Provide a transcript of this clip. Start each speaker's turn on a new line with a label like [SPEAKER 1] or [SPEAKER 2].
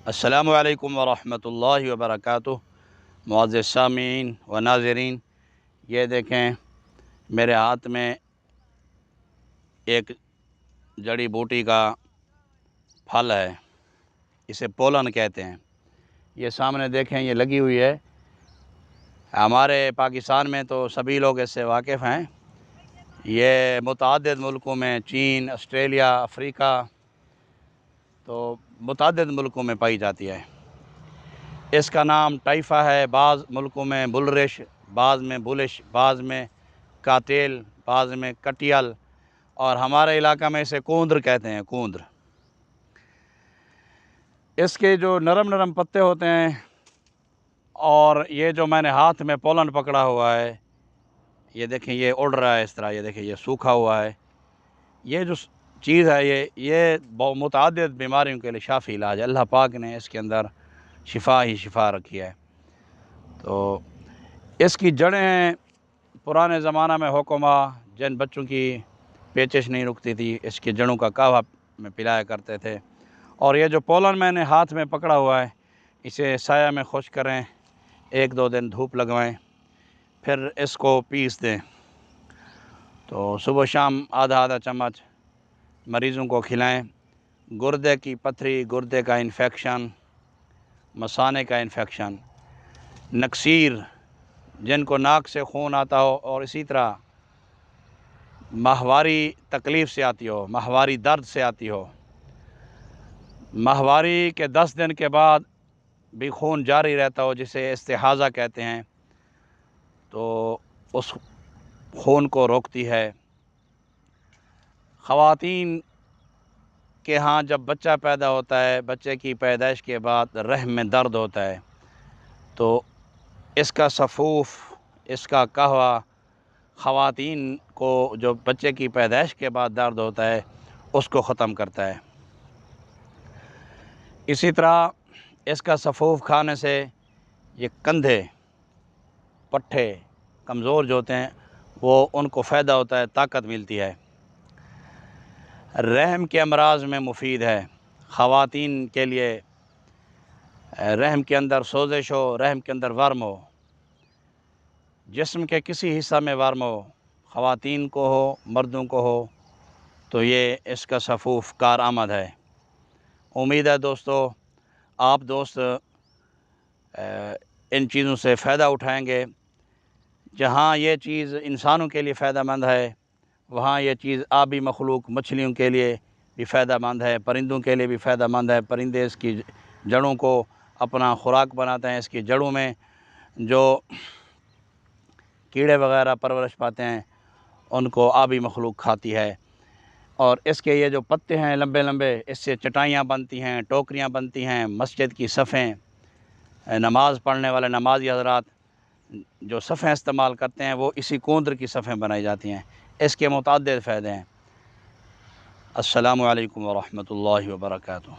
[SPEAKER 1] السلام علیکم ورحمۃ اللہ وبرکاتہ۔ معزز سامعین و ناظرین، یہ دیکھیں میرے ہاتھ میں ایک جڑی بوٹی کا پھل ہے، اسے پولن کہتے ہیں۔ یہ سامنے دیکھیں، یہ لگی ہوئی ہے۔ ہمارے پاکستان میں تو سبھی لوگ اس سے واقف ہیں۔ یہ متعدد ملکوں میں، چین، آسٹریلیا، افریقہ، تو متعدد ملکوں میں پائی جاتی ہے۔ اس کا نام ٹائفا ہے، بعض ملکوں میں بلرش، بعض میں بلش، بعض میں کاتیل، بعض میں کٹیل، اور ہمارے علاقہ میں اسے کوندر کہتے ہیں، کوندر۔ اس کے جو نرم نرم پتے ہوتے ہیں، اور یہ جو میں نے ہاتھ میں پولن پکڑا ہوا ہے، یہ دیکھیں یہ اڑ رہا ہے اس طرح، یہ دیکھیں یہ سوکھا ہوا ہے۔ یہ جو چیز ہے، یہ متعدد بیماریوں کے لیے شافی علاج ہے۔ اللہ پاک نے اس کے اندر شفا ہی شفا رکھی ہے۔ تو اس کی جڑیں ہیں، پرانے زمانہ میں حکما جن بچوں کی پیچش نہیں رکتی تھی، اس کی جڑوں کا قہوہ میں پلایا کرتے تھے۔ اور یہ جو پولن میں نے ہاتھ میں پکڑا ہوا ہے، اسے سایہ میں خشک کریں، 1-2 دن دھوپ لگوائیں، پھر اس کو پیس دیں۔ تو صبح شام آدھا چمچ مریضوں کو کھلائیں۔ گردے کی پتھری، گردے کا انفیکشن، مثانے کا انفیکشن، نکسیر، جن کو ناک سے خون آتا ہو، اور اسی طرح ماہواری تکلیف سے آتی ہو، ماہواری درد سے آتی ہو، ماہواری کے 10 دن کے بعد بھی خون جاری رہتا ہو، جسے استحاضہ کہتے ہیں، تو اس خون کو روکتی ہے۔ خواتین کے ہاں جب بچہ پیدا ہوتا ہے، بچے کی پیدائش کے بعد رحم میں درد ہوتا ہے، تو اس کا سفوف، اس کا قہوہ خواتین کو جو بچے کی پیدائش کے بعد درد ہوتا ہے، اس کو ختم کرتا ہے۔ اسی طرح اس کا سفوف کھانے سے یہ کندھے، پٹھے کمزور جو ہوتے ہیں، وہ ان کو فائدہ ہوتا ہے، طاقت ملتی ہے۔ رحم کے امراض میں مفید ہے۔ خواتین کے لیے رحم کے اندر سوزش ہو، رحم کے اندر ورم ہو، جسم کے کسی حصہ میں ورم ہو، خواتین کو ہو، مردوں کو ہو، تو یہ اس کا سفوف کارآمد ہے۔ امید ہے دوستو، آپ دوست ان چیزوں سے فائدہ اٹھائیں گے۔ جہاں یہ چیز انسانوں کے لیے فائدہ مند ہے، وہاں یہ چیز آبی مخلوق، مچھلیوں کے لیے بھی فائدہ مند ہے، پرندوں کے لیے بھی فائدہ مند ہے۔ پرندے اس کی جڑوں کو اپنا خوراک بناتے ہیں۔ اس کی جڑوں میں جو کیڑے وغیرہ پرورش پاتے ہیں، ان کو آبی مخلوق کھاتی ہے۔ اور اس کے یہ جو پتے ہیں لمبے لمبے، اس سے چٹائیاں بنتی ہیں، ٹوکریاں بنتی ہیں، مسجد کی صفیں، نماز پڑھنے والے نمازی حضرات جو صفیں استعمال کرتے ہیں، وہ اسی کوندر کی صفیں بنائی جاتی ہیں۔ اس کے متعدد فائدے ہیں۔ السلام علیکم ورحمۃ اللہ وبرکاتہ۔